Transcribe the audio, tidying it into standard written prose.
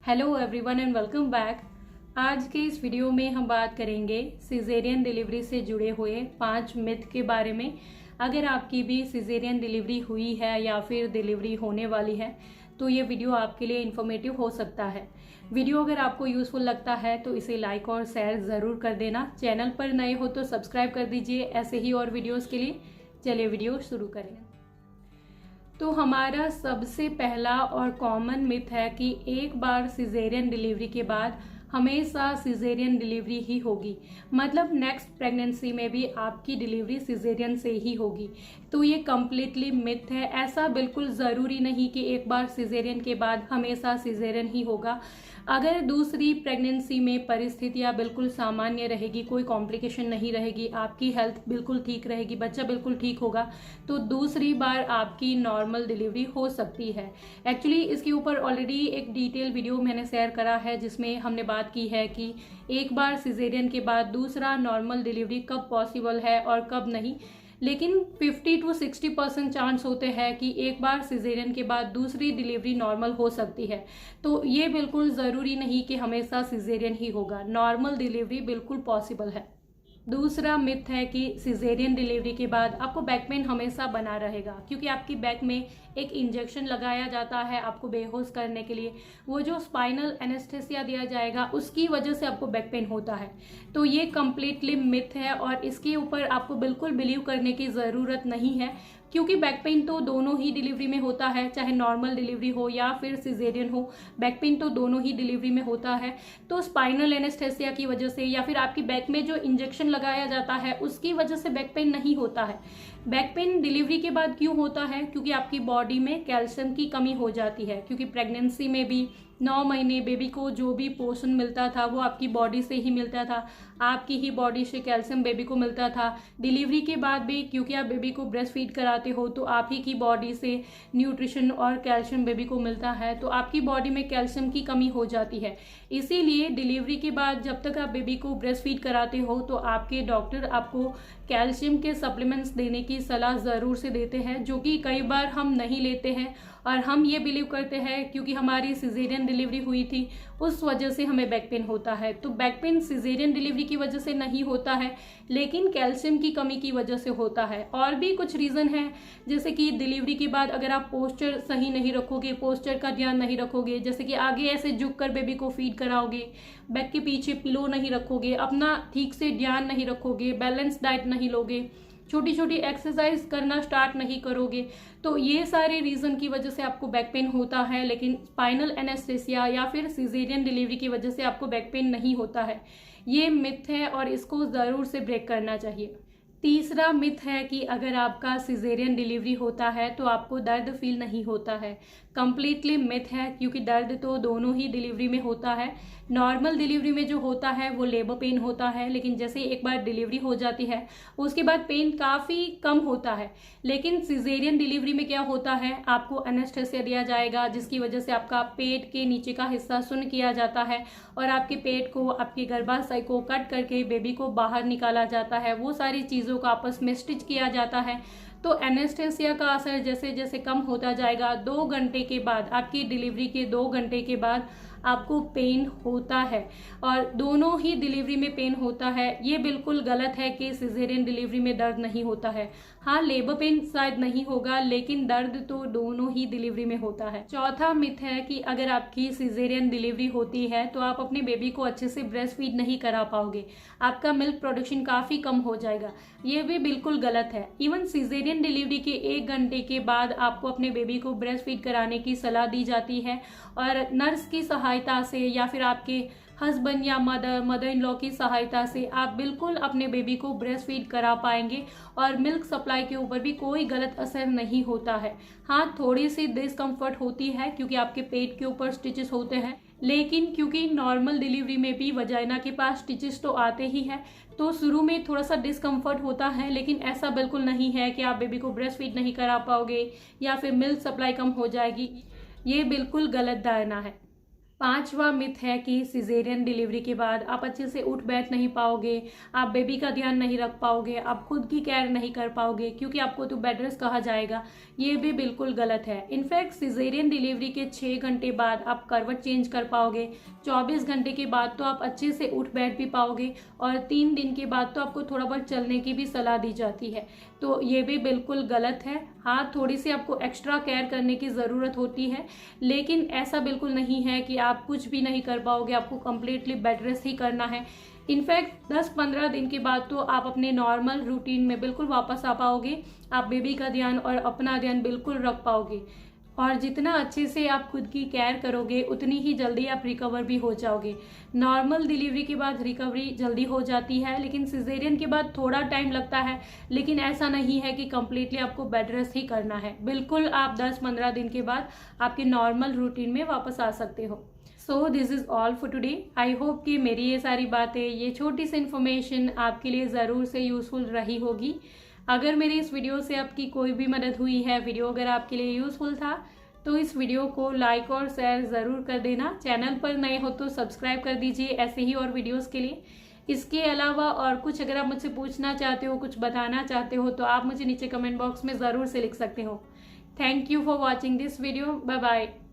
Hello everyone and welcome back. आज के इस वीडियो में हम बात करेंगे सिजेरियन डिलीवरी से जुड़े हुए 5 मिथ के बारे में। अगर आपकी भी सिजेरियन डिलीवरी हुई है या फिर डिलीवरी होने वाली है तो ये वीडियो आपके लिए इन्फॉर्मेटिव हो सकता है। वीडियो अगर आपको यूजफुल लगता है तो इसे लाइक और शेयर ज़रूर कर देना। चैनल पर नए हो तो सब्सक्राइब कर दीजिए ऐसे ही और वीडियोज़ के लिए। चलिए वीडियो शुरू करें। तो हमारा सबसे पहला और कॉमन मिथ है कि एक बार सिजेरियन डिलीवरी के बाद हमेशा सिजेरियन डिलीवरी ही होगी, मतलब नेक्स्ट प्रेगनेंसी में भी आपकी डिलीवरी सिजेरियन से ही होगी। तो ये कम्प्लीटली मिथ है। ऐसा बिल्कुल ज़रूरी नहीं कि एक बार सिजेरियन के बाद हमेशा सिजेरियन ही होगा। अगर दूसरी प्रेगनेंसी में परिस्थितियाँ बिल्कुल सामान्य रहेगी, कोई कॉम्प्लिकेशन नहीं रहेगी, आपकी हेल्थ बिल्कुल ठीक रहेगी, बच्चा बिल्कुल ठीक होगा, तो दूसरी बार आपकी नॉर्मल डिलीवरी हो सकती है। एक्चुअली इसके ऊपर ऑलरेडी एक डिटेल वीडियो मैंने शेयर करा है जिसमें हमने बात की है कि एक बार सिजेरियन के बाद दूसरा नॉर्मल डिलीवरी कब पॉसिबल है और कब नहीं। लेकिन 50 to 60% चांस होते हैं कि एक बार सिजेरियन के बाद दूसरी डिलीवरी नॉर्मल हो सकती है। तो ये बिल्कुल ज़रूरी नहीं कि हमेशा सिजेरियन ही होगा, नॉर्मल डिलीवरी बिल्कुल पॉसिबल है। दूसरा मिथ है कि सिजेरियन डिलीवरी के बाद आपको बैक पेन हमेशा बना रहेगा, क्योंकि आपकी बैक में एक इंजेक्शन लगाया जाता है आपको बेहोश करने के लिए। वो जो स्पाइनल एनेस्थेसिया दिया जाएगा उसकी वजह से आपको बैक पेन होता है। तो ये कम्प्लीटली मिथ है और इसके ऊपर आपको बिल्कुल बिलीव करने की ज़रूरत नहीं है, क्योंकि बैक पेन तो दोनों ही डिलीवरी में होता है, चाहे नॉर्मल डिलीवरी हो या फिर सिजेरियन हो, बैक पेन तो दोनों ही डिलीवरी में होता है। तो स्पाइनल एनेस्थेसिया की वजह से या फिर आपकी बैक में जो इंजेक्शन लगाया जाता है उसकी वजह से बैक पेन नहीं होता है। बैक पेन डिलीवरी के बाद क्यों होता है? क्योंकि आपकी बॉडी में कैल्शियम की कमी हो जाती है, क्योंकि प्रेगनेंसी में भी 9 महीने बेबी को जो भी पोषण मिलता था वो आपकी बॉडी से ही मिलता था, आपकी ही बॉडी से कैल्शियम बेबी को मिलता था। डिलीवरी के बाद भी क्योंकि आप बेबी को ब्रेस्ट फीड कराते हो तो आप ही की बॉडी से न्यूट्रिशन और कैल्शियम बेबी को मिलता है, तो आपकी बॉडी में कैल्शियम की कमी हो जाती है। इसीलिए डिलीवरी के बाद जब तक आप बेबी को ब्रेस्ट फीड कराते हो तो आपके डॉक्टर आपको कैल्शियम के सप्लीमेंट्स देने की सलाह ज़रूर से देते हैं, जो कि कई बार हम नहीं लेते हैं और हम ये बिलीव करते हैं क्योंकि हमारी सिजेरियन डिलीवरी हुई थी उस वजह से हमें बैक पेन होता है। तो बैक पेन सिजेरियन डिलीवरी की वजह से नहीं होता है, लेकिन कैल्शियम की कमी की वजह से होता है। और भी कुछ रीज़न है, जैसे कि डिलीवरी के बाद अगर आप पोस्चर सही नहीं रखोगे, पोस्चर का ध्यान नहीं रखोगे, जैसे कि आगे ऐसे झुक कर बेबी को फीड कराओगे, बैक के पीछे पिलो नहीं रखोगे, अपना ठीक से ध्यान नहीं रखोगे, बैलेंस डाइट नहीं लोगे, छोटी छोटी एक्सरसाइज करना स्टार्ट नहीं करोगे, तो ये सारे रीज़न की वजह से आपको बैक पेन होता है। लेकिन स्पाइनल एनेस्थेसिया या फिर सिजेरियन डिलीवरी की वजह से आपको बैक पेन नहीं होता है। ये मिथ है और इसको ज़रूर से ब्रेक करना चाहिए। तीसरा मिथ है कि अगर आपका सिजेरियन डिलीवरी होता है तो आपको दर्द फील नहीं होता है। कम्प्लीटली मिथ है, क्योंकि दर्द तो दोनों ही डिलीवरी में होता है। नॉर्मल डिलीवरी में जो होता है वो लेबर पेन होता है, लेकिन जैसे एक बार डिलीवरी हो जाती है उसके बाद पेन काफ़ी कम होता है। लेकिन सिजेरियन डिलीवरी में क्या होता है, आपको एनेस्थेसिया दिया जाएगा जिसकी वजह से आपका पेट के नीचे का हिस्सा सुन्न किया जाता है और आपके पेट को, आपके गर्भाशय को कट करके बेबी को बाहर निकाला जाता है। वो सारी चीज़ों को आपस में स्टिच किया जाता है। तो एनेस्थेसिया का असर जैसे जैसे कम होता जाएगा, 2 घंटे के बाद, आपकी डिलीवरी के 2 घंटे के बाद आपको पेन होता है और दोनों ही डिलीवरी में पेन होता है। ये बिल्कुल गलत है कि सिजेरियन डिलीवरी में दर्द नहीं होता है। हाँ, लेबर पेन शायद नहीं होगा, लेकिन दर्द तो दोनों ही डिलीवरी में होता है। चौथा मिथ है कि अगर आपकी सिजेरियन डिलीवरी होती है तो आप अपने बेबी को अच्छे से ब्रेस्ट फीड नहीं करा पाओगे, आपका मिल्क प्रोडक्शन काफ़ी कम हो जाएगा। ये भी बिल्कुल गलत है। इवन सिजेरियन डिलीवरी के 1 घंटे के बाद आपको अपने बेबी को ब्रेस्ट फीड कराने की सलाह दी जाती है और नर्स की सहायता से या फिर आपके हस्बैंड या मदर इन लॉ की सहायता से आप बिल्कुल अपने बेबी को ब्रेस्ट फीड करा पाएंगे और मिल्क सप्लाई के ऊपर भी कोई गलत असर नहीं होता है। हाँ, थोड़ी सी डिस्कम्फर्ट होती है क्योंकि आपके पेट के ऊपर स्टिचेस होते हैं, लेकिन क्योंकि नॉर्मल डिलीवरी में भी वजाइना के पास स्टिचेस तो आते ही हैं, तो शुरू में थोड़ा सा डिस्कम्फर्ट होता है, लेकिन ऐसा बिल्कुल नहीं है कि आप बेबी को ब्रेस्ट फीड नहीं करा पाओगे या फिर मिल्क सप्लाई कम हो जाएगी। ये बिल्कुल गलत धारणा है। पांचवा मिथ है कि सिजेरियन डिलीवरी के बाद आप अच्छे से उठ बैठ नहीं पाओगे, आप बेबी का ध्यान नहीं रख पाओगे, आप खुद की केयर नहीं कर पाओगे क्योंकि आपको तो बेड रेस्ट कहा जाएगा। ये भी बिल्कुल गलत है। इनफैक्ट सिजेरियन डिलीवरी के 6 घंटे बाद आप करवट चेंज कर पाओगे, 24 घंटे के बाद तो आप अच्छे से उठ बैठ भी पाओगे और 3 दिन के बाद तो आपको थोड़ा बहुत चलने की भी सलाह दी जाती है। तो ये भी बिल्कुल गलत है। हाँ, थोड़ी सी आपको एक्स्ट्रा केयर करने की ज़रूरत होती है, लेकिन ऐसा बिल्कुल नहीं है कि आप कुछ भी नहीं कर पाओगे, आपको कम्प्लीटली बेड रेस्ट ही करना है। इनफैक्ट 10-15 दिन के बाद तो आप अपने नॉर्मल रूटीन में बिल्कुल वापस आ पाओगे, आप बेबी का ध्यान और अपना ध्यान बिल्कुल रख पाओगे और जितना अच्छे से आप खुद की केयर करोगे उतनी ही जल्दी आप रिकवर भी हो जाओगे। नॉर्मल डिलीवरी के बाद रिकवरी जल्दी हो जाती है, लेकिन सिजेरियन के बाद थोड़ा टाइम लगता है, लेकिन ऐसा नहीं है कि कम्प्लीटली आपको बेड रेस्ट ही करना है। बिल्कुल आप 10-15 दिन के बाद आपके नॉर्मल रूटीन में वापस आ सकते हो। So this is all for today. I hope कि मेरी ये सारी बातें, ये छोटी सी इन्फॉर्मेशन आपके लिए ज़रूर से यूज़फुल रही होगी। अगर मेरी इस वीडियो से आपकी कोई भी मदद हुई है, वीडियो अगर आपके लिए यूज़फुल था, तो इस वीडियो को लाइक और शेयर ज़रूर कर देना। चैनल पर नए हो तो सब्सक्राइब कर दीजिए ऐसे ही और वीडियोस के लिए। इसके अलावा और कुछ अगर आप मुझसे पूछना चाहते हो, कुछ बताना चाहते हो, तो आप मुझे नीचे कमेंट बॉक्स में ज़रूर से लिख सकते हो। Thank you for watching this video. Bye bye.